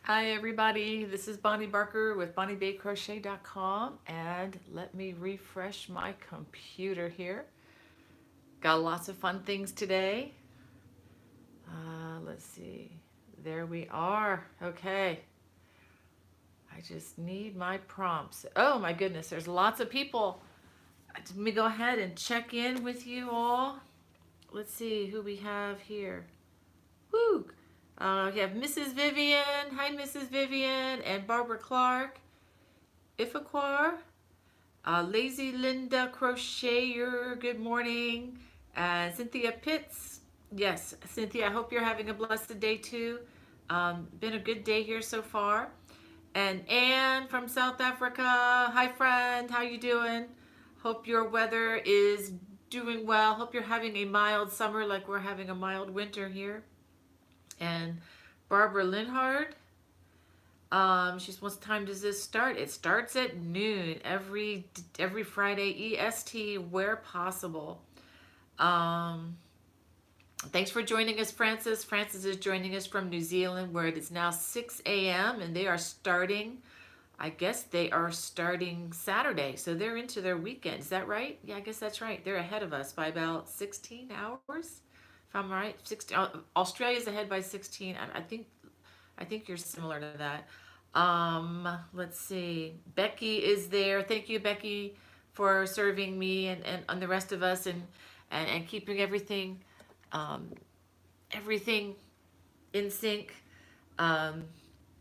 Hi everybody, this is Bonnie Barker with BonnieBayCrochet.com, and let me refresh my computer here. Got lots of fun things today. Let's see, there we are. Okay, I just need my prompts. Oh my goodness, there's lots of people. Let me go ahead and check in with you all. Let's see who we have here. Woo! We have Mrs. Vivian. Hi, Mrs. Vivian, and Barbara Clark. Ifaquar. Lazy Linda Crocheter, good morning. Cynthia Pitts, yes, Cynthia, I hope you're having a blessed day too. Been a good day here so far. And Anne from South Africa, hi friend, how you doing? Hope your weather is doing well. Hope you're having a mild summer like we're having a mild winter here. And Barbara Linhard, she's, what time does this start? It starts at noon every Friday EST where possible. Um, Thanks for joining us, Francis. Francis is joining us from New Zealand, where it is now 6 a.m. and they are starting. I guess they are starting Saturday, so they're into their weekend. Is that right? Yeah, I guess that's right. They're ahead of us by about 16 hours, if I'm right. 16. Australia's ahead by 16. I think you're similar to that. Let's see. Becky is there. Thank you, Becky, for serving me and the rest of us and keeping um, everything in sync. Um,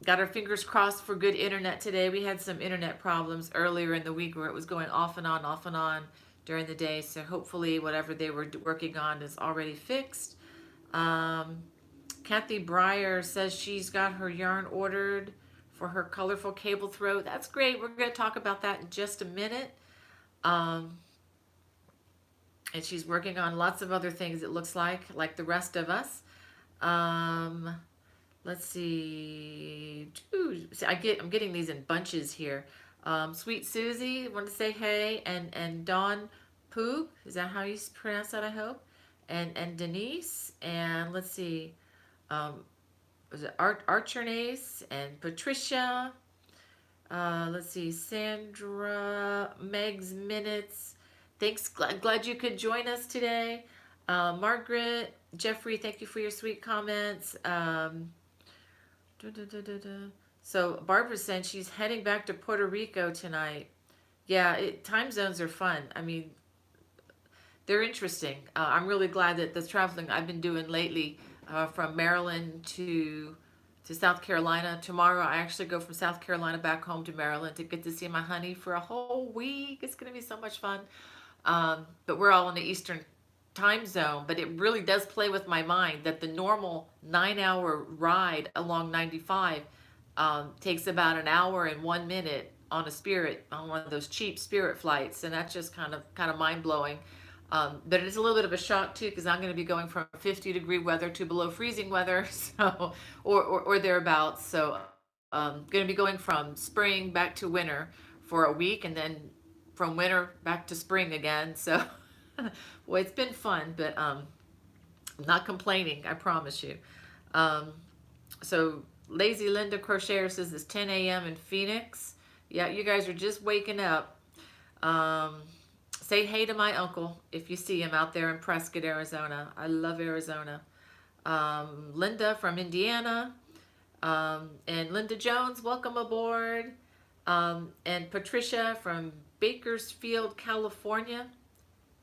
got our fingers crossed for good internet today. We had some internet problems earlier in the week where it was going off and on during the day. So hopefully whatever they were working on is already fixed. Um, Kathy Breyer says she's got her yarn ordered for her colorful cable throat. That's great. We're going to talk about that in just a minute. Um, and she's working on lots of other things, it looks like the rest of us. Um, let's see. Ooh, see, I'm getting these in bunches here. Sweet Susie, want to say hey, and Dawn Poog, is that how you pronounce that? I hope. And Denise, and let's see. Um, was it Archernace and Patricia? Let's see, Sandra, Meg's Minutes. Thanks, glad you could join us today. Margaret, Jeffrey, thank you for your sweet comments. Da, da, da, da, da. So Barbara's saying she's heading back to Puerto Rico tonight. Yeah, time zones are fun. I mean, they're interesting. I'm really glad that the traveling I've been doing lately, from Maryland to South Carolina. Tomorrow I actually go from South Carolina back home to Maryland to get to see my honey for a whole week. It's going to be so much fun. But we're all in the Eastern time zone, but it really does play with my mind that the normal 9-hour ride along 95 takes about an hour and 1 minute on one of those cheap Spirit flights, and that's just kind of mind blowing. But it's a little bit of a shock too, because I'm going to be going from 50-degree weather to below freezing weather, so or thereabouts. So going to be going from spring back to winter for a week, and then from winter back to spring again. So, well, it's been fun, but I'm not complaining. I promise you. Um, so Lazy Linda Crocheter says it's 10 a.m. in Phoenix. Yeah, you guys are just waking up. Um, Say hey to my uncle if you see him out there in Prescott, Arizona. I love Arizona. Linda from Indiana. And Linda Jones, welcome aboard. And Patricia from Bakersfield, California.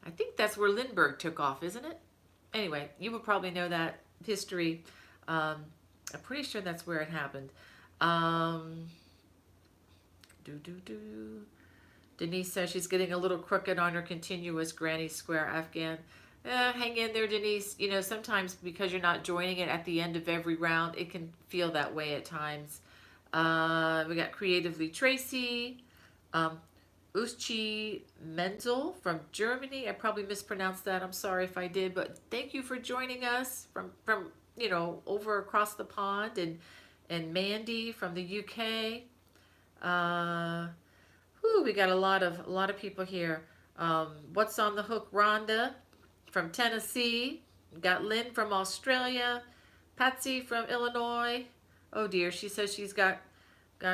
I think that's where Lindbergh took off, isn't it? Anyway, you would probably know that history. I'm pretty sure that's where it happened. Um, do do do. Denise says she's getting a little crooked on her continuous granny square Afghan. Hang in there, Denise. You know, sometimes because you're not joining it at the end of every round, it can feel that way at times. We got Creatively Tracy, um, Uschi Menzel from Germany. I probably mispronounced that. I'm sorry if I did, but thank you for joining us from over across the pond, and Mandy from the UK. Uh, we got a lot of people here. What's on the hook? Rhonda from Tennessee. Got Lynn from Australia. Patsy from Illinois. Oh dear, she says she's got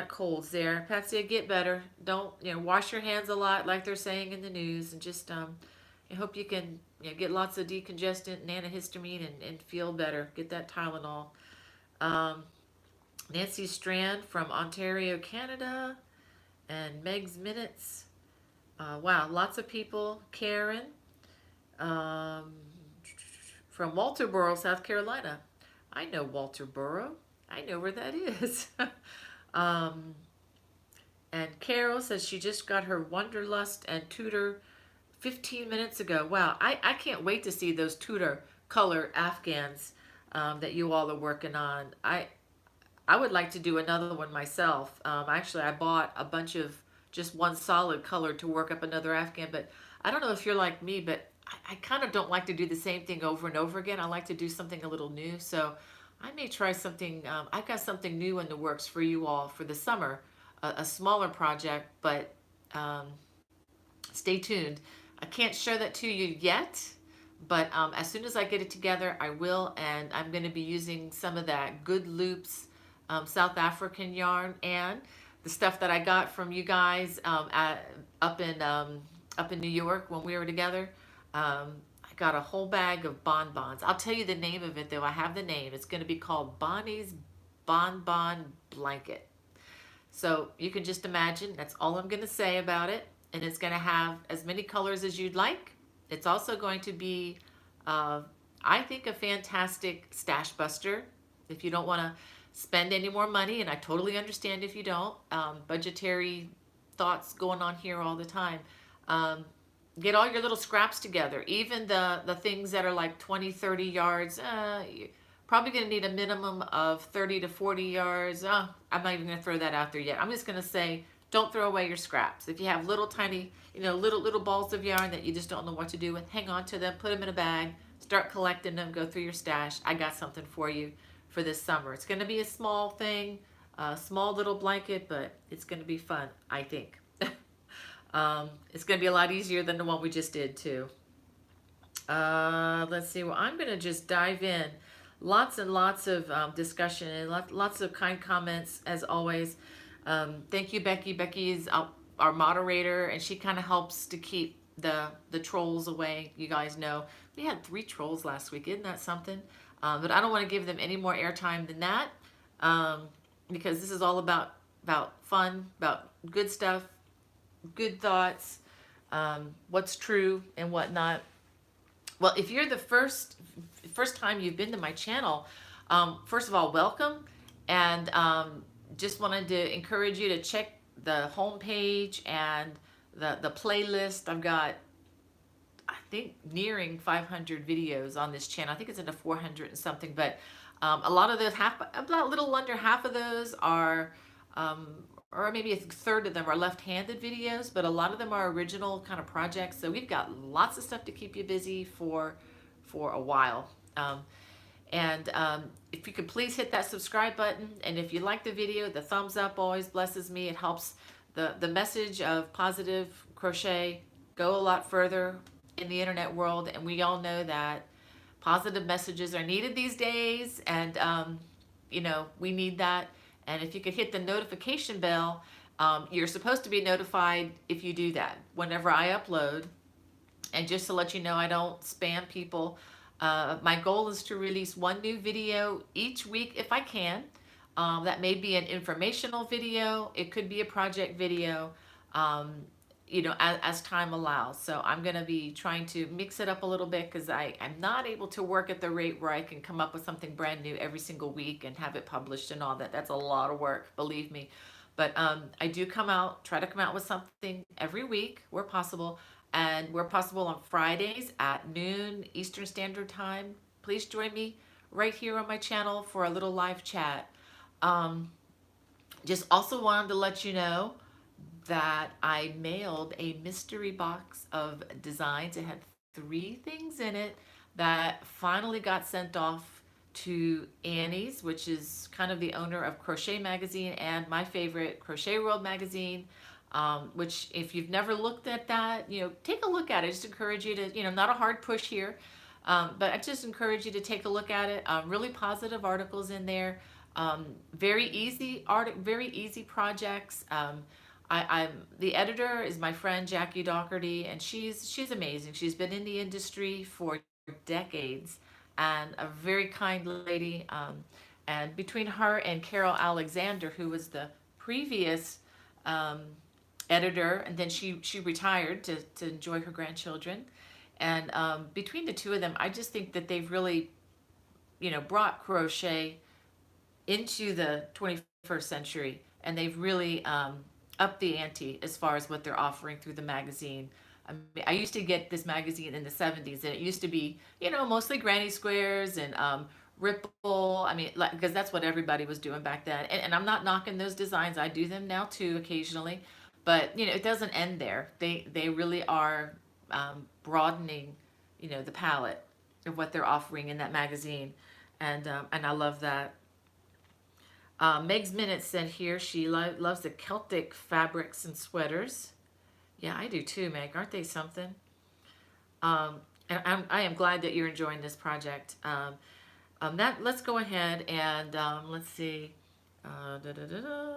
colds there. Patsy, get better. Don't, wash your hands a lot like they're saying in the news, and just I hope you can, get lots of decongestant and antihistamine and feel better. Get that Tylenol. Um, Nancy Strand from Ontario, Canada, and Meg's Minutes. Wow, lots of people. Karen um, from Walterboro, South Carolina. I know Walterboro. I know where that is. um, and Carol says she just got her Wanderlust and Tudor 15 minutes ago. Wow, I can't wait to see those Tudor color Afghans that you all are working on. I would like to do another one myself. Actually, I bought a bunch of just one solid color to work up another Afghan, but I don't know if you're like me, but I kind of don't like to do the same thing over and over again. I like to do something a little new. So I may try something. I've got something new in the works for you all for the summer, a smaller project, but um, stay tuned. I can't share that to you yet, but as soon as I get it together, I will, and I'm going to be using some of that Good Loops South African yarn and the stuff that I got from you guys up in New York when we were together. I got a whole bag of bonbons. I'll tell you the name of it though. I have the name. It's going to be called Bonnie's Bonbon Blanket. So you can just imagine, that's all I'm going to say about it. And it's going to have as many colors as you'd like. It's also going to be, I think, a fantastic stash buster. If you don't want to spend any more money, and I totally understand if you don't, budgetary thoughts going on here all the time. Get all your little scraps together, even the things that are like 20, 30 yards. You're probably going to need a minimum of 30 to 40 yards. I'm not even going to throw that out there yet. I'm just going to say, don't throw away your scraps. If you have little tiny, little balls of yarn that you just don't know what to do with, hang on to them, put them in a bag, start collecting them, go through your stash. I got something for you for this summer. It's going to be a small thing, a small little blanket, but it's going to be fun, I think. It's going to be a lot easier than the one we just did too. Let's see. Well, I'm going to just dive in. Lots and lots of discussion and lots of kind comments as always. Thank you, Becky. Becky is our moderator, and she kind of helps to keep the trolls away. You guys know we had 3 trolls last week. Isn't that something? But I don't want to give them any more airtime than that, because this is all about fun, about good stuff, good thoughts, what's true and whatnot. Well, if you're the first time you've been to my channel, first of all, welcome, and just wanted to encourage you to check the homepage and the playlist. I've got, I think, nearing 500 videos on this channel. I think it's into 400 and something, but a lot of those, a little under half of those are, or maybe a third of them are left-handed videos, but a lot of them are original kind of projects. So we've got lots of stuff to keep you busy for a while. If you could please hit that subscribe button, and if you like the video, the thumbs up always blesses me. It helps the message of positive crochet go a lot further in the internet world, and we all know that positive messages are needed these days, and we need that. And if you could hit the notification bell, you're supposed to be notified if you do that whenever I upload. And just to let you know, I don't spam people. My goal is to release 1 new video each week if I can. That may be an informational video. It could be a project video, as time allows. So I'm going to be trying to mix it up a little bit, because I'm not able to work at the rate where I can come up with something brand new every single week and have it published and all that. That's a lot of work, believe me. But I do try to come out with something every week where possible. And where possible on Fridays at noon Eastern Standard Time. Please join me right here on my channel for a little live chat. Just also wanted to let you know that I mailed a mystery box of designs. It had 3 things in it that finally got sent off to Annie's, which is kind of the owner of Crochet Magazine and my favorite, Crochet World Magazine. Which, if you've never looked at that, take a look at it. I just encourage you to, not a hard push here, but I just encourage you to take a look at it. Really positive articles in there. Very easy art, very easy projects. I'm the editor is my friend Jackie Doherty, and she's amazing. She's been in the industry for decades, and a very kind lady. And between her and Carol Alexander, who was the previous um, editor, and then she retired to enjoy her grandchildren. And between the two of them, I just think that they've really, brought crochet into the 21st century, and they've really upped the ante as far as what they're offering through the magazine. I mean, I used to get this magazine in the 70s, and it used to be, mostly granny squares and Ripple. I mean, like, because that's what everybody was doing back then. And I'm not knocking those designs. I do them now too occasionally, but it doesn't end there. They really are broadening, the palette of what they're offering in that magazine, and I love that. Meg's Minute said here she loves the Celtic fabrics and sweaters. Yeah, I do too, Meg. Aren't they something? And I am glad that you're enjoying this project. Let's go ahead and let's see. Da, da, da, da.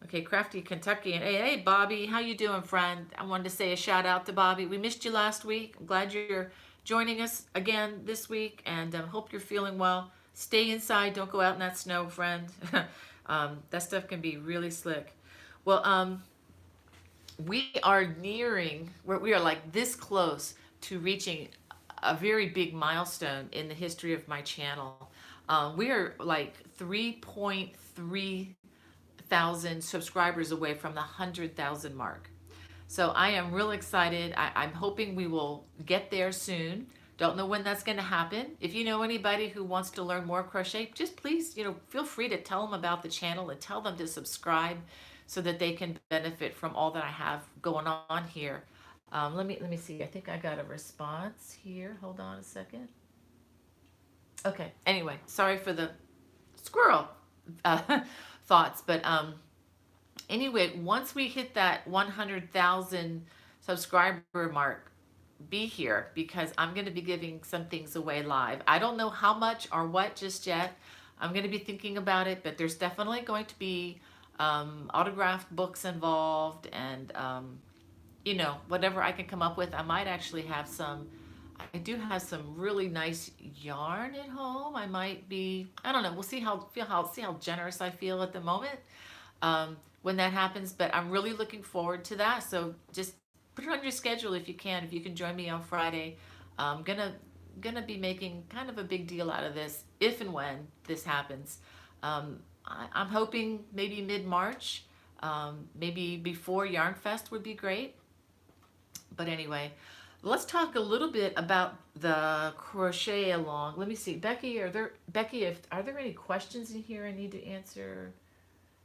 Okay, Crafty Kentuckian. Hey, Bobby, how you doing, friend? I wanted to say a shout out to Bobby. We missed you last week. I'm glad you're joining us again this week, and hope you're feeling well. Stay inside. Don't go out in that snow, friend. That stuff can be really slick. Well, we are we are like this close to reaching a very big milestone in the history of my channel. We are like 3.3 thousand subscribers away from the 100,000 mark. So I am real excited. I'm hoping we will get there soon. Don't know when that's going to happen. If you know anybody who wants to learn more crochet, just please, feel free to tell them about the channel and tell them to subscribe so that they can benefit from all that I have going on here. Let me see. I think I got a response here. Hold on a second. Okay. Anyway, sorry for the squirrel thoughts, but anyway, once we hit that 100,000 subscriber mark, be here, because I'm going to be giving some things away live. I don't know how much or what just yet. I'm going to be thinking about it, but there's definitely going to be autographed books involved, and whatever I can come up with. I might actually have some. I do have some really nice yarn at home. I might be. I don't know. We'll see how generous I feel at the moment when that happens. But I'm really looking forward to that. So just put it on your schedule if you can. If you can join me on Friday, I'm gonna be making kind of a big deal out of this if and when this happens. I'm hoping maybe mid-March, maybe before Yarnfest would be great. But anyway, let's talk a little bit about the crochet along. Let me see, Becky, are there any questions in here I need to answer?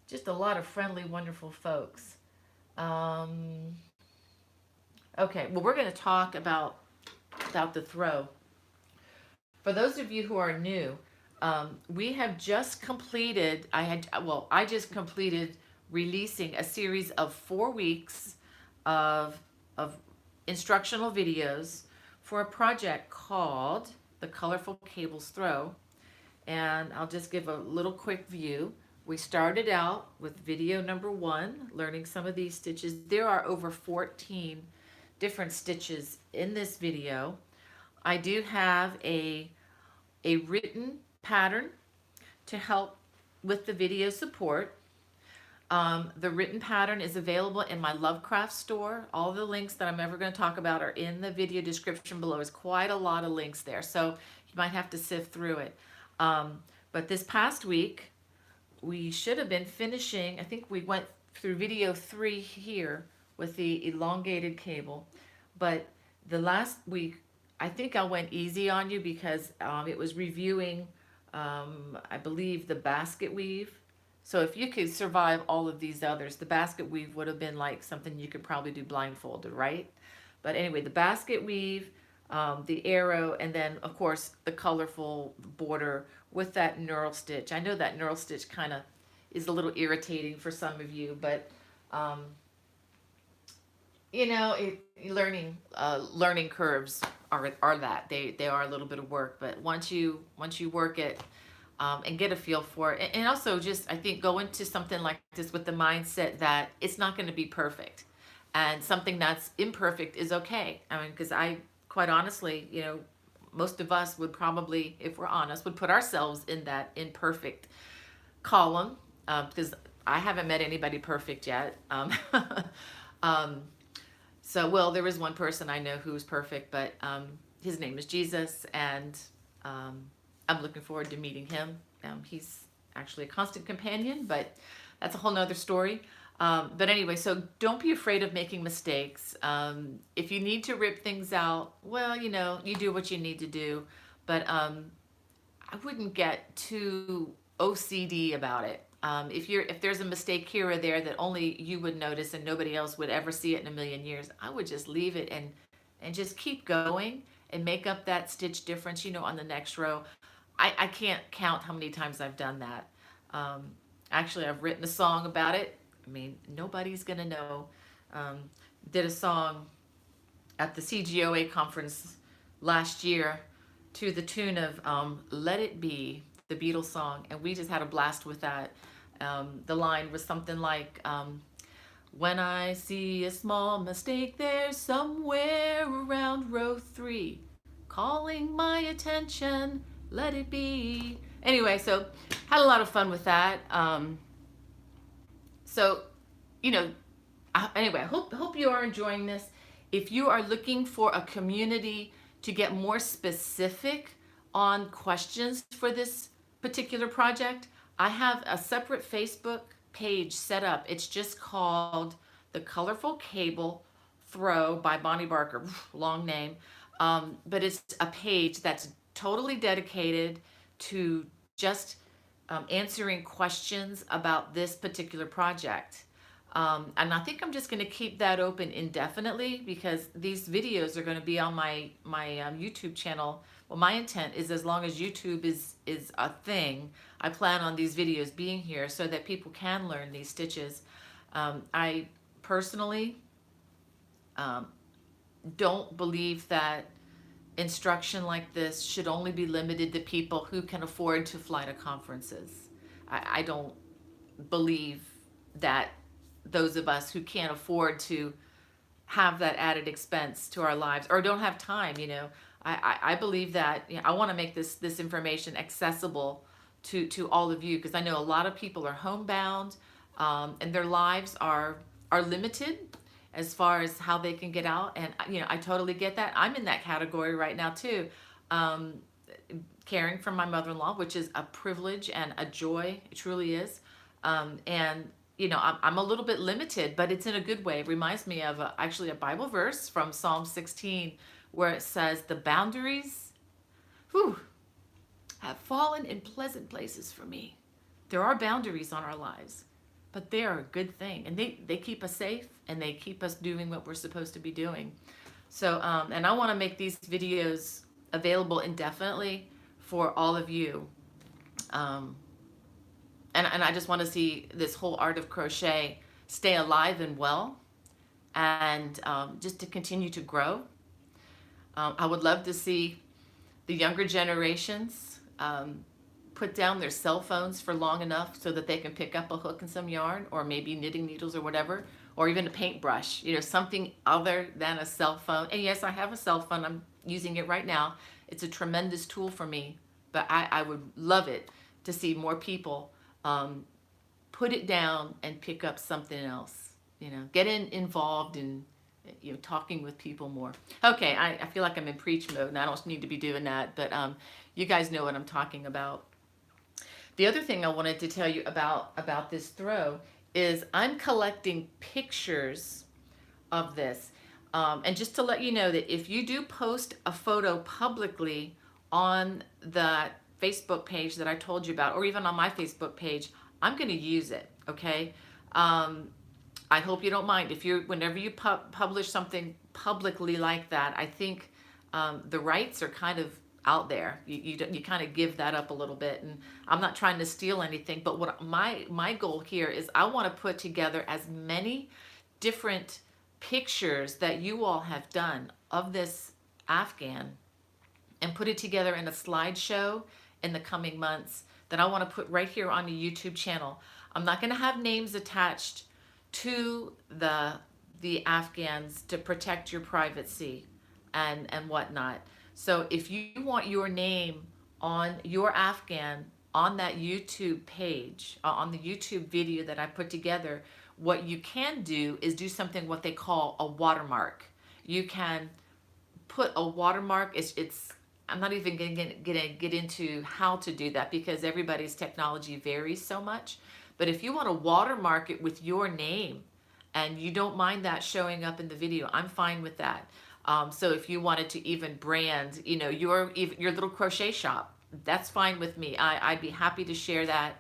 Just a lot of friendly, wonderful folks. Okay, well, we're going to talk about the throw. For those of you who are new, we have just completed. I just completed releasing a series of 4 weeks of instructional videos for a project called the Colorful Cables Throw. And I'll just give a little quick view. We started out with video number 1, learning some of these stitches. There are over 14 different stitches in this video. I do have a written pattern to help with the video support. The written pattern is available in my Lovecraft store. All the links that I'm ever going to talk about are in the video description below. There's quite a lot of links there, so you might have to sift through it. But this past week, we should have been finishing, I think we went through video 3 here with the elongated cable. But the last week, I think I went easy on you because it was reviewing, I believe, the basket weave. So if you could survive all of these others, the basket weave would have been like something you could probably do blindfolded, right? But anyway, the basket weave, the arrow, and then of course the colorful border with that knurl stitch. I know that knurl stitch kind of is a little irritating for some of you, but learning curves are that they are a little bit of work, but once you work it, and get a feel for it. And also just, I think, go into something like this with the mindset that it's not going to be perfect, and something that's imperfect is okay. I mean, because I, quite honestly, most of us would probably, if we're honest, would put ourselves in that imperfect column, because I haven't met anybody perfect yet. Um, so, well, there is one person I know who's perfect, but his name is Jesus, and I'm looking forward to meeting him. He's actually a constant companion, but that's a whole nother story. But anyway, so don't be afraid of making mistakes. If you need to rip things out, well, you do what you need to do, but I wouldn't get too OCD about it. If there's a mistake here or there that only you would notice and nobody else would ever see it in a million years, I would just leave it and just keep going and make up that stitch difference, on the next row. I can't count how many times I've done that. Actually, I've written a song about it. I mean, nobody's gonna know. Did a song at the CGOA conference last year to the tune of Let It Be, the Beatles song, and we just had a blast with that. The line was something like, when I see a small mistake there somewhere around row 3, calling my attention, let it be. Anyway, so had a lot of fun with that. So, anyway, I hope you are enjoying this. If you are looking for a community to get more specific on questions for this particular project, I have a separate Facebook page set up. It's just called The Colorful Cable Throw by Bonnie Barker, long name. But it's a page that's totally dedicated to just answering questions about this particular project. And I think I'm just going to keep that open indefinitely, because these videos are going to be on my YouTube channel. Well, my intent is, as long as YouTube is a thing, I plan on these videos being here so that people can learn these stitches. I personally don't believe that instruction like this should only be limited to people who can afford to fly to conferences. I don't believe that those of us who can't afford to have that added expense to our lives, or don't have time, I believe that, I want to make this information accessible to all of you, because I know a lot of people are homebound, and their lives are limited as far as how they can get out. And I totally get that. I'm in that category right now too, caring for my mother-in-law, which is a privilege and a joy. It truly is. And I'm a little bit limited, but it's in a good way. It reminds me of actually a Bible verse from Psalm 16, where it says, the boundaries, have fallen in pleasant places for me. There are boundaries on our lives, but they are a good thing, and they keep us safe, and they keep us doing what we're supposed to be doing. So, and I want to make these videos available indefinitely for all of you. And I just want to see this whole art of crochet stay alive and well, and just to continue to grow. I would love to see the younger generations put down their cell phones for long enough so that they can pick up a hook and some yarn, or maybe knitting needles or whatever, or even a paintbrush, something other than a cell phone. And yes, I have a cell phone. I'm using it right now. It's a tremendous tool for me, but I would love it to see more people put it down and pick up something else, get involved in talking with people more. Okay, I feel like I'm in preach mode, and I don't need to be doing that, but you guys know what I'm talking about. The other thing I wanted to tell you about this throw is I'm collecting pictures of this. And just to let you know that if you do post a photo publicly on that Facebook page that I told you about, or even on my Facebook page, I'm going to use it, okay? I hope you don't mind. Whenever you publish something publicly like that, I think the rights are kind of out there. You kind of give that up a little bit, and I'm not trying to steal anything, but what my goal here is, I want to put together as many different pictures that you all have done of this Afghan, and put it together in a slideshow in the coming months, that I want to put right here on the YouTube channel. I'm not going to have names attached to the Afghans to protect your privacy and whatnot. So if you want your name on your Afghan on that YouTube page, on the YouTube video that I put together, what you can do is do something what they call a watermark. You can put a watermark. It's I'm not even going to get into how to do that because everybody's technology varies so much. But if you want to watermark it with your name and you don't mind that showing up in the video, I'm fine with that. So if you wanted to even brand, your little crochet shop, that's fine with me. I'd be happy to share that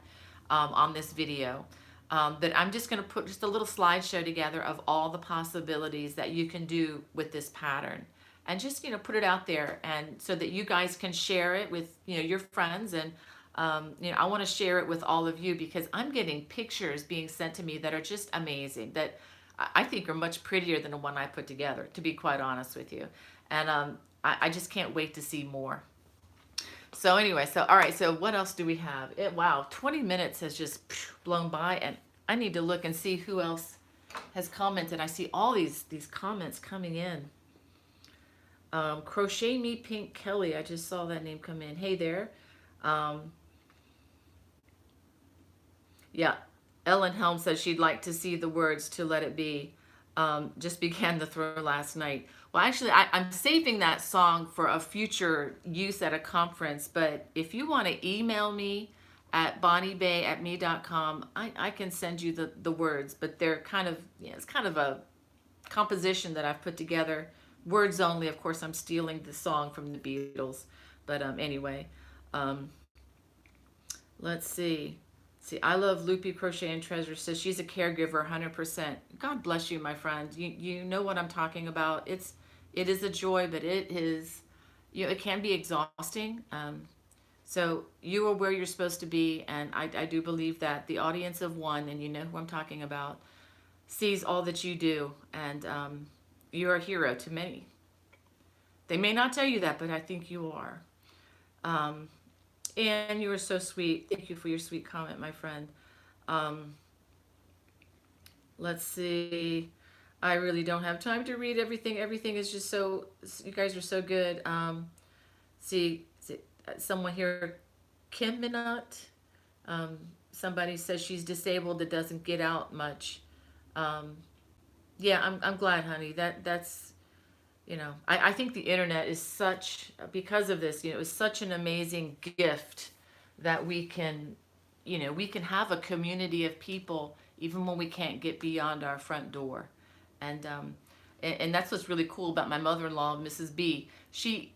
on this video. But I'm just going to put just a little slideshow together of all the possibilities that you can do with this pattern, and just put it out there, and so that you guys can share it with your friends. And I want to share it with all of you because I'm getting pictures being sent to me that are just amazing, that I think are much prettier than the one I put together, to be quite honest with you. And I just can't wait to see more. So anyway, all right, so what else do we have? Wow, 20 minutes has just blown by, and I need to look and see who else has commented. I see all these comments coming in. Crochet Me Pink Kelly, I just saw that name come in. Hey there. Yeah, Ellen Helm says she'd like to see the words to Let It Be. Just began the throw last night. Well, actually, I'm saving that song for a future use at a conference, but if you want to email me at bonniebay@me.com, I can send you the words, but they're kind of, it's kind of a composition that I've put together. Words only. Of course, I'm stealing the song from the Beatles, but anyway, let's see. I love Loopy Crochet and Treasure says she's a caregiver 100%. God bless you, my friend. You know what I'm talking about. It is a joy, but it is, it can be exhausting. So you are where you're supposed to be, and I do believe that the audience of one, and you know who I'm talking about, sees all that you do, and you're a hero to many. They may not tell you that, but I think you are. And you are so sweet. Thank you for your sweet comment, my friend. Let's see. I really don't have time to read everything. Everything is just so, you guys are so good. See, someone here, Kim Minot. Somebody says she's disabled, that doesn't get out much. Yeah, I'm glad, honey. That's, I think the internet is such, because of this, is such an amazing gift that we can, we can have a community of people even when we can't get beyond our front door. And that's what's really cool about my mother-in-law, Mrs. B. She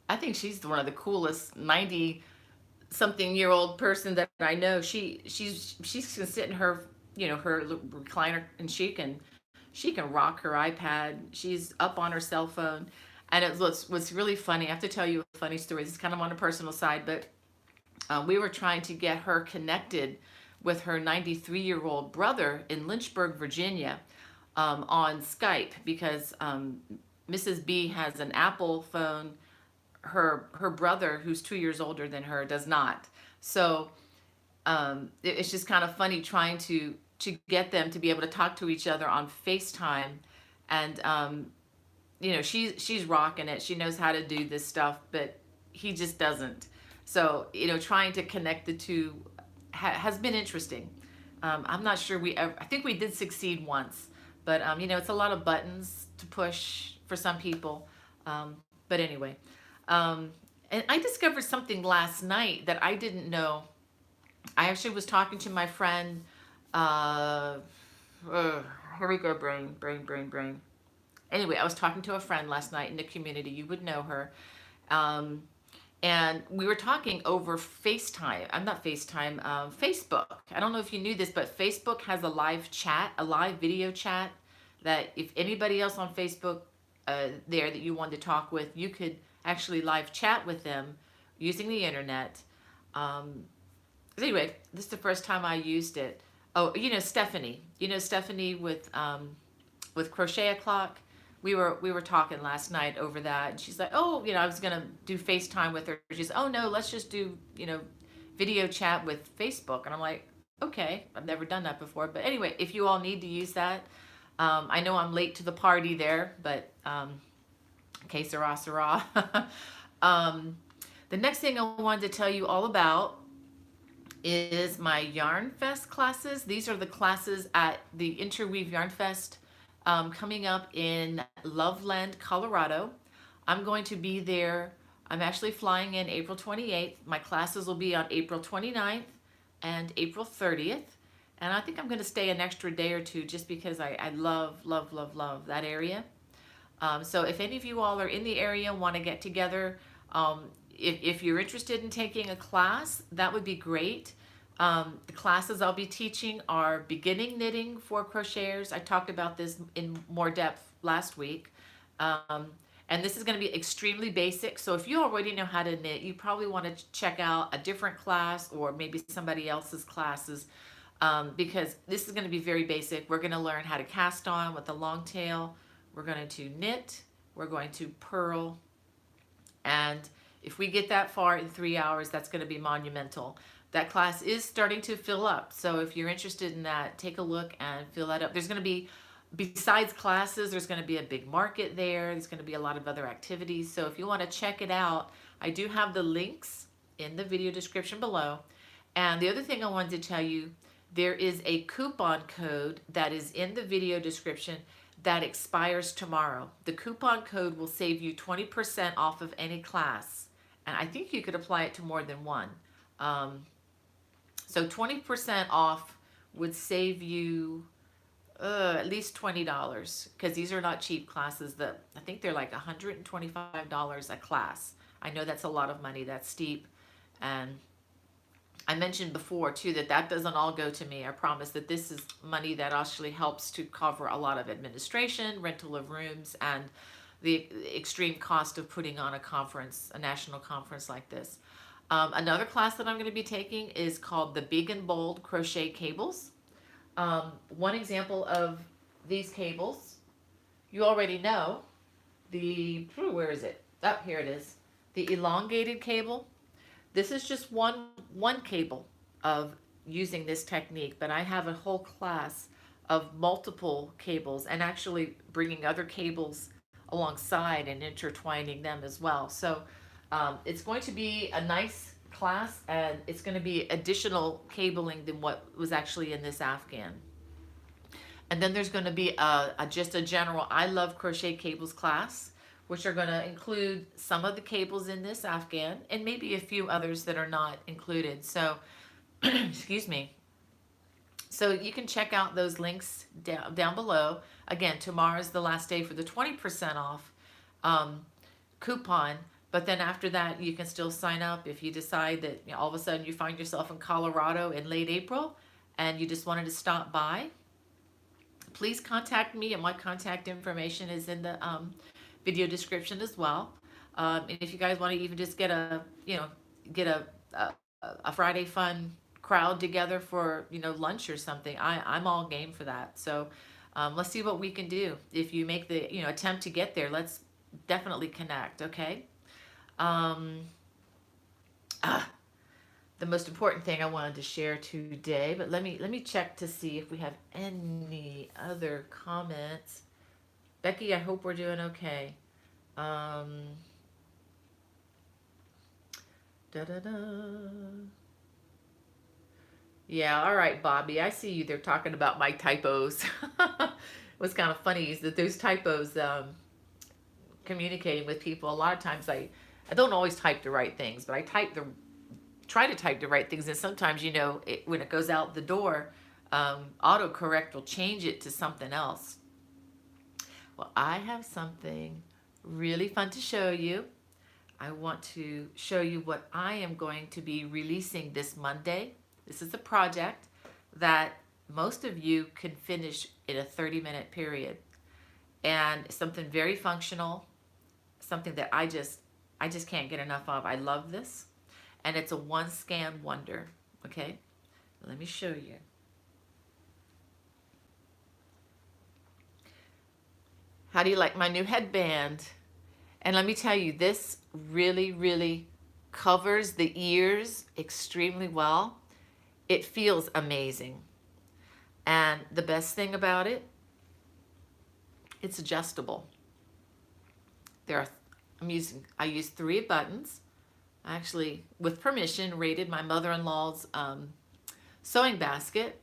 I think she's one of the coolest 90-something-year-old person that I know. She can sit in her, her recliner, and she can rock her iPad. She's up on her cell phone. And what's really funny, I have to tell you a funny story. This is kind of on a personal side, but we were trying to get her connected with her 93-year-old brother in Lynchburg, Virginia, on Skype, because Mrs. B has an Apple phone. Her brother, who's 2 years older than her, does not. So it's just kind of funny trying to get them to be able to talk to each other on FaceTime. And she's rocking it. She knows how to do this stuff, but he just doesn't. So trying to connect the two has been interesting. I'm not sure I think we did succeed once, but it's a lot of buttons to push for some people. But anyway, and I discovered something last night that I didn't know. I actually was talking to my friend, here we go, brain. Anyway, I was talking to a friend last night in the community. You would know her. And we were talking over FaceTime. I'm not FaceTime, Facebook. I don't know if you knew this, but Facebook has a live chat, a live video chat, that if anybody else on Facebook there that you wanted to talk with, you could actually live chat with them using the internet. Anyway, this is the first time I used it. Oh, Stephanie. Stephanie with Crochet O'Clock. We were talking last night over that, and she's like, oh, I was gonna do FaceTime with her. She's, oh no, let's just do video chat with Facebook. And I'm like, okay, I've never done that before. But anyway, if you all need to use that, I know I'm late to the party there, but que sera, sera. The next thing I wanted to tell you all about is my Yarnfest classes. These are the classes at the Interweave Yarnfest coming up in Loveland, Colorado. I'm going to be there. I'm actually flying in April 28th. My classes will be on April 29th and April 30th. And I think I'm going to stay an extra day or two just because I love, love, love, love that area. So if any of you all are in the area, want to get together, if you're interested in taking a class, that would be great. The classes I'll be teaching are beginning knitting for crocheters. I talked about this in more depth last week. And this is going to be extremely basic. So if you already know how to knit, you probably want to check out a different class or maybe somebody else's classes, because this is going to be very basic. We're going to learn how to cast on with the long tail. We're going to knit. We're going to purl. And if we get that far in 3 hours, that's going to be monumental. That class is starting to fill up. So if you're interested in that, take a look and fill that up. There's going to be, besides classes, there's going to be a big market there. There's going to be a lot of other activities. So if you want to check it out, I do have the links in the video description below. And the other thing I wanted to tell you, there is a coupon code that is in the video description that expires tomorrow. The coupon code will save you 20% off of any class. And I think you could apply it to more than one. So 20% off would save you at least $20, because these are not cheap classes. I think they're like $125 a class. I know that's a lot of money. That's steep. And I mentioned before too that doesn't all go to me. I promise that this is money that actually helps to cover a lot of administration, rental of rooms, and the extreme cost of putting on a conference, a national conference like this. Another class that I'm going to be taking is called the Big and Bold Crochet Cables. One example of these cables, you already know, where is it? Oh, here it is. The elongated cable. This is just one cable of using this technique, but I have a whole class of multiple cables and actually bringing other cables alongside and intertwining them as well. So it's going to be a nice class, and it's going to be additional cabling than what was actually in this Afghan. And then there's going to be just a general I Love Crochet Cables class, which are going to include some of the cables in this Afghan and maybe a few others that are not included. So, excuse me. So you can check out those links down below. Again, tomorrow's the last day for the 20% off coupon. But then after that, you can still sign up if you decide that, you know, all of a sudden you find yourself in Colorado in late April and you just wanted to stop by. Please contact me, and my contact information is in the video description as well. And if you guys want to even just get a Friday fun crowd together for, you know, lunch or something, I'm all game for that. So let's see what we can do. If you make the, you know, attempt to get there, let's definitely connect. Okay. The most important thing I wanted to share today, but let me check to see if we have any other comments. Becky, I hope we're doing okay. Da da da. Yeah, all right, Bobby. I see you. They're talking about my typos. What's kind of funny is that those typos, communicating with people, a lot of times I don't always type the right things, but I try to type the right things. And sometimes, you know, when it goes out the door, autocorrect will change it to something else. Well, I have something really fun to show you. I want to show you what I am going to be releasing this Monday. This is a project that most of you can finish in a 30-minute period. And something very functional, something that I just can't get enough of. I love this. And it's a one scan wonder. Okay, let me show you. How do you like my new headband? And let me tell you, this really covers the ears extremely well. It feels amazing. And the best thing about it, it's adjustable. There are, I use 3 buttons. I actually, with permission, raided my mother-in-law's sewing basket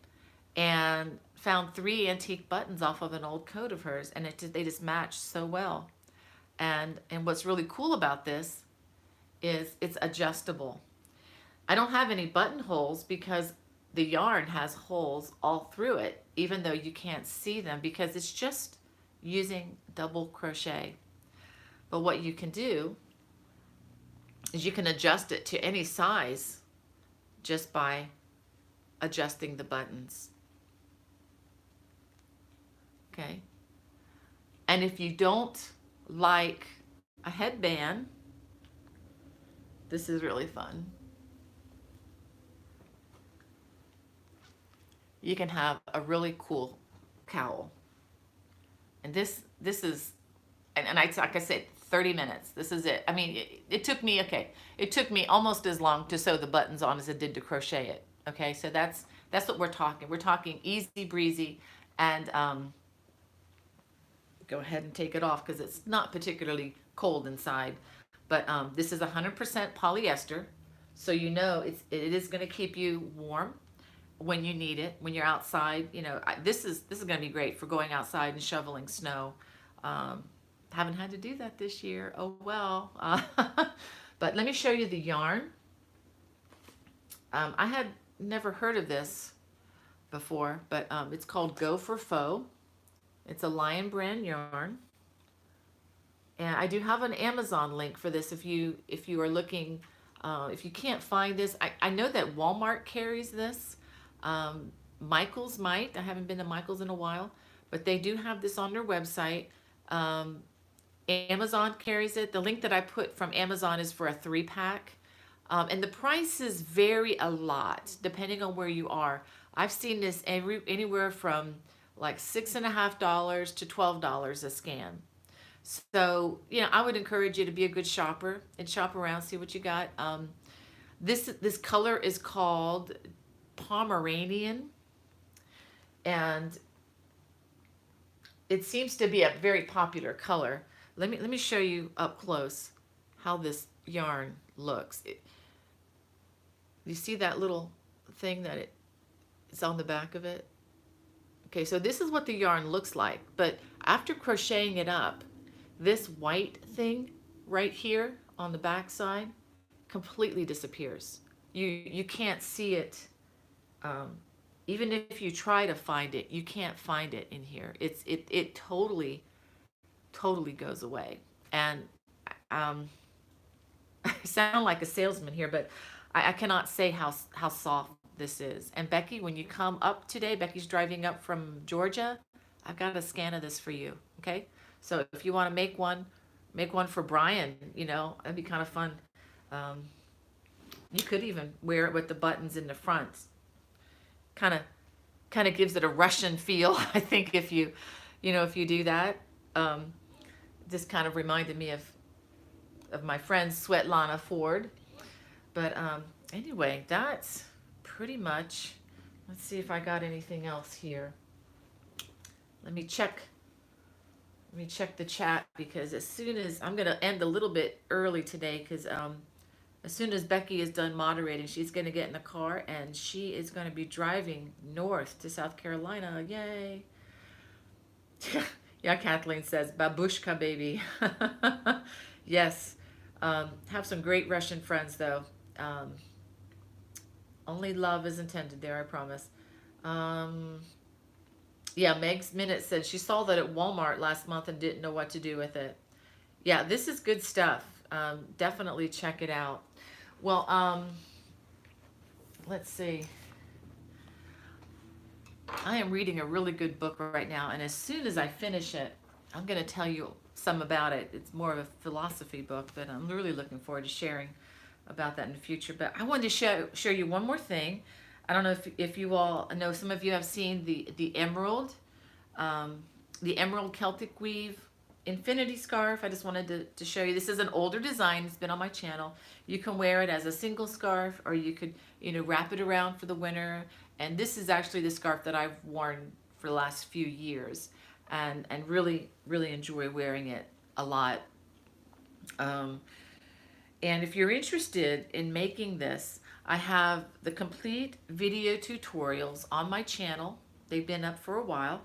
and found 3 antique buttons off of an old coat of hers, and they just match so well. And what's really cool about this is it's adjustable. I don't have any buttonholes because the yarn has holes all through it, even though you can't see them because it's just using double crochet. But what you can do is you can adjust it to any size just by adjusting the buttons. Okay. And if you don't like a headband, this is really fun. You can have a really cool cowl. And this is, and like I said, 30 minutes. This is it. I mean, it took me, it took me almost as long to sew the buttons on as it did to crochet it. Okay, so that's what we're talking. We're talking easy breezy. And go ahead and take it off because it's not particularly cold inside. But this is 100% polyester, so you know it is going to keep you warm when you need it, when you're outside. You know, this is going to be great for going outside and shoveling snow. Haven't had to do that this year. Oh well. But let me show you the yarn. I had never heard of this before, but it's called Go for Faux. It's a Lion brand yarn. And I do have an Amazon link for this if you are looking, if you can't find this. I know that Walmart carries this. Michael's might. I haven't been to Michael's in a while, but they do have this on their website. Amazon carries it. The link that I put from Amazon is for a 3-pack. And the prices vary a lot depending on where you are. I've seen this anywhere from like $6.50 to $12 a scan. So, you know, I would encourage you to be a good shopper and shop around, see what you got. This color is called Pomeranian, and it seems to be a very popular color. Let me show you up close how this yarn looks. You see that little thing that it's on the back of it? Okay, so this is what the yarn looks like, but after crocheting it up, this white thing right here on the back side completely disappears. You can't see it. Even if you try to find it, you can't find it in here. It totally goes away. And I sound like a salesman here, but I cannot say how soft this is. And Becky, when you come up today, Becky's driving up from Georgia, I've got a scan of this for you. Okay, so if you want to make one for Brian, you know, that'd be kind of fun. You could even wear it with the buttons in the front. Kind of gives it a Russian feel. I think if you do that. This kind of reminded me of my friend Svetlana Ford. But anyway, that's pretty much. Let's see if I got anything else here. Let me check the chat, because as soon as I'm going to end a little bit early today, because as soon as Becky is done moderating, she's going to get in the car and she is going to be driving north to South Carolina. Yay. Yeah, Kathleen says, babushka baby. Yes. Have some great Russian friends, though. Only love is intended there, I promise. Yeah, Meg's Minute said she saw that at Walmart last month and didn't know what to do with it. Yeah, this is good stuff. Definitely check it out. Well, let's see. I am reading a really good book right now, and as soon as I finish it, I'm going to tell you some about it. It's more of a philosophy book, but I'm really looking forward to sharing about that in the future. But I wanted to show you one more thing. I don't know if you all know, some of you have seen the emerald Celtic weave infinity scarf. I just wanted to show you. This is an older design. It's been on my channel. You can wear it as a single scarf, or you could, wrap it around for the winter. And this is actually the scarf that I've worn for the last few years, and really, really enjoy wearing it a lot. Um, and if you're interested in making this, I have the complete video tutorials on my channel. They've been up for a while.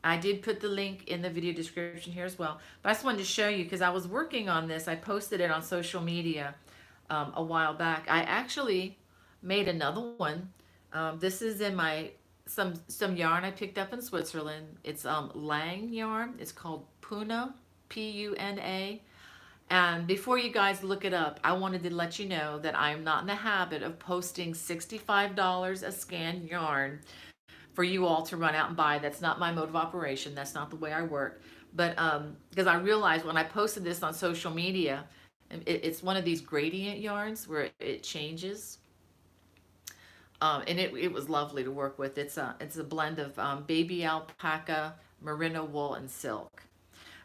I did put the link in the video description here as well. But I just wanted to show you because I was working on this. I posted it on social media a while back. I actually made another one. This is in my some yarn I picked up in Switzerland. It's Lang yarn. It's called Puna, Puna. And before you guys look it up, I wanted to let you know that I'm not in the habit of posting $65 a scan yarn for you all to run out and buy. That's not my mode of operation. That's not the way I work. But because I realized when I posted this on social media, it's one of these gradient yarns where it changes. And it was lovely to work with. It's a blend of baby alpaca, merino wool, and silk.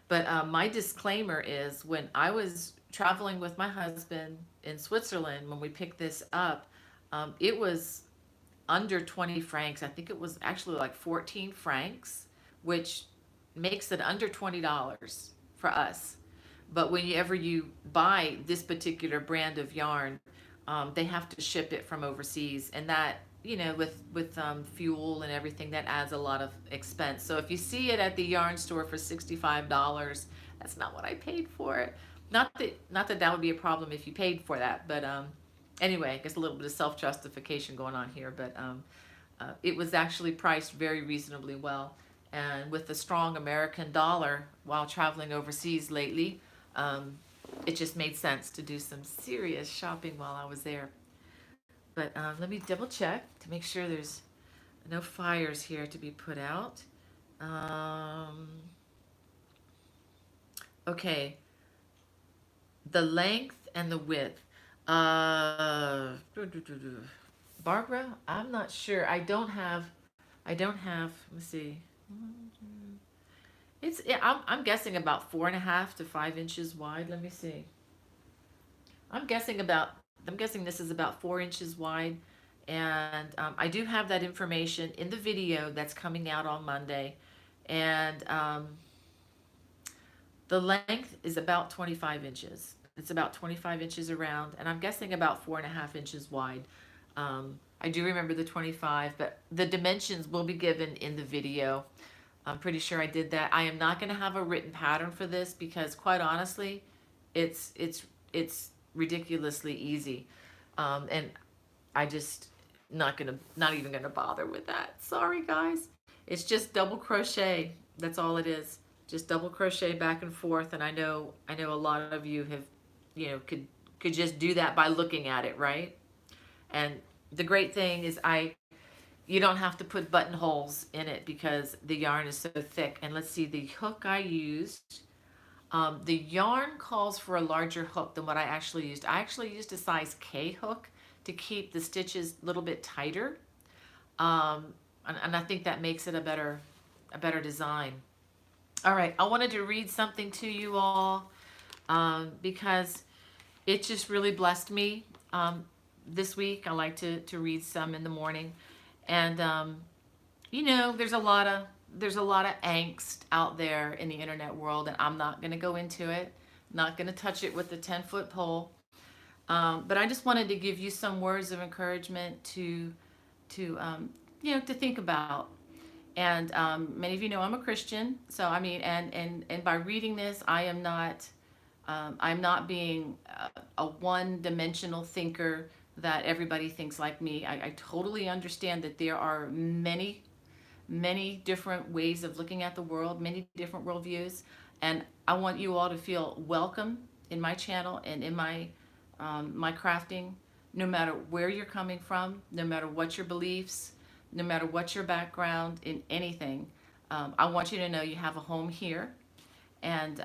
But my disclaimer is when I was traveling with my husband in Switzerland, when we picked this up, it was under 20 francs. I think it was actually like 14 francs, which makes it under $20 for us. But whenever you buy this particular brand of yarn, they have to ship it from overseas, and that, with fuel and everything, that adds a lot of expense. So if you see it at the yarn store for $65, that's not what I paid for it. Not that would be a problem if you paid for that, but anyway, I guess a little bit of self-justification going on here, but it was actually priced very reasonably well. And with the strong American dollar while traveling overseas lately, it just made sense to do some serious shopping while I was there. But let me double check to make sure there's no fires here to be put out. Okay, the length and the width. Barbara, I'm not sure. I don't have, let's see. I'm guessing about 4.5 to 5 inches wide. Let me see. I'm guessing this is about 4 inches wide. And I do have that information in the video that's coming out on Monday. And the length is about 25 inches. It's about 25 inches around, and I'm guessing about 4.5 inches wide. I do remember the 25, but the dimensions will be given in the video. I'm pretty sure I did that. I am not going to have a written pattern for this because, quite honestly, it's ridiculously easy, and I just not even gonna bother with that. Sorry, guys. It's just double crochet. That's all it is. Just double crochet back and forth. And I know a lot of you have, could just do that by looking at it, right? And the great thing is you don't have to put buttonholes in it because the yarn is so thick. And let's see, the hook I used, the yarn calls for a larger hook than what I actually used. I actually used a size K hook to keep the stitches a little bit tighter. And I think that makes it a better design. All right, I wanted to read something to you all because it just really blessed me this week. I like to read some in the morning. And there's a lot of angst out there in the internet world, and I'm not going to go into it. Not going to touch it with a 10-foot pole. But I just wanted to give you some words of encouragement to think about. And many of you know I'm a Christian, so I mean, and by reading this, I'm not being a one-dimensional thinker that everybody thinks like me. I totally understand that there are many different ways of looking at the world, many different worldviews, and I want you all to feel welcome in my channel and in my crafting, no matter where you're coming from, no matter what your beliefs, no matter what your background in anything. I want you to know you have a home here. And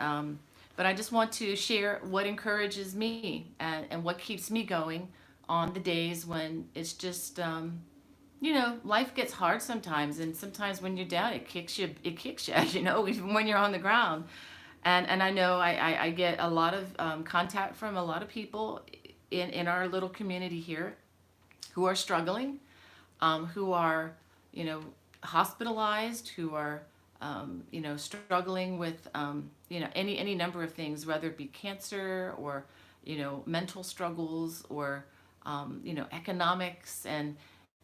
but I just want to share what encourages me and what keeps me going on the days when it's just life gets hard sometimes, and sometimes when you're down, it kicks you, even when you're on the ground. And I know I get a lot of contact from a lot of people in our little community here who are struggling, who are, you know, hospitalized, who are, you know, struggling with, you know, any number of things, whether it be cancer or, you know, mental struggles or, you know, economics. And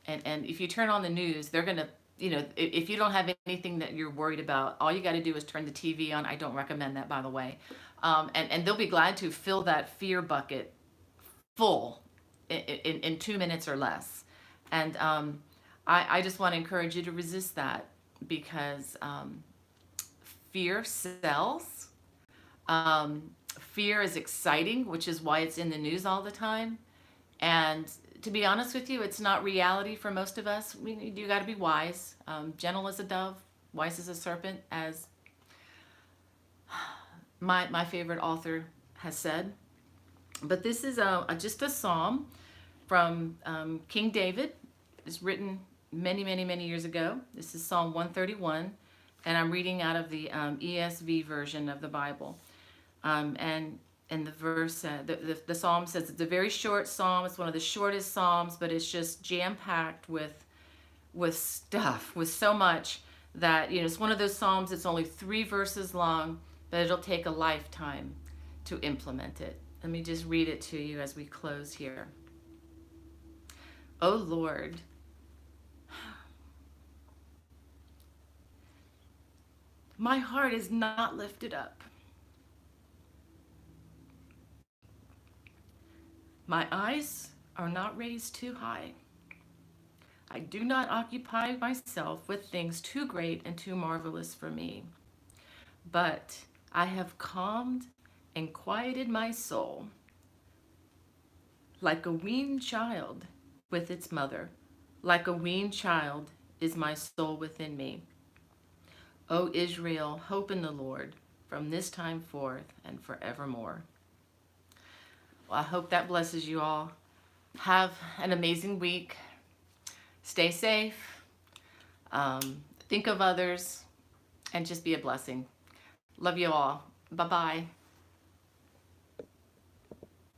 if you turn on the news, they're going to, you know, if you don't have anything that you're worried about, all you got to do is turn the TV on. I don't recommend that, by the way. And they'll be glad to fill that fear bucket full in 2 minutes or less. And I just want to encourage you to resist that, because fear sells. Fear is exciting, which is why it's in the news all the time. And to be honest with you, it's not reality for most of us. You got to be wise, gentle as a dove, wise as a serpent, as my favorite author has said. But this is just a psalm from King David. It's written many years ago. This is Psalm 131, and I'm reading out of the ESV version of the Bible. And the verse, the psalm says, it's a very short psalm. It's one of the shortest psalms, but it's just jam-packed with stuff, with so much that, you know, it's one of those psalms. It's only 3 verses long, but it'll take a lifetime to implement it. Let me just read it to you as we close here. O Lord, my heart is not lifted up. My eyes are not raised too high. I do not occupy myself with things too great and too marvelous for me. But I have calmed and quieted my soul like a weaned child with its mother. Like a weaned child is my soul within me. O Israel, hope in the Lord from this time forth and forevermore. Well, I hope that blesses you all. Have an amazing week. Stay safe. Think of others, and just be a blessing. Love you all. Bye-bye.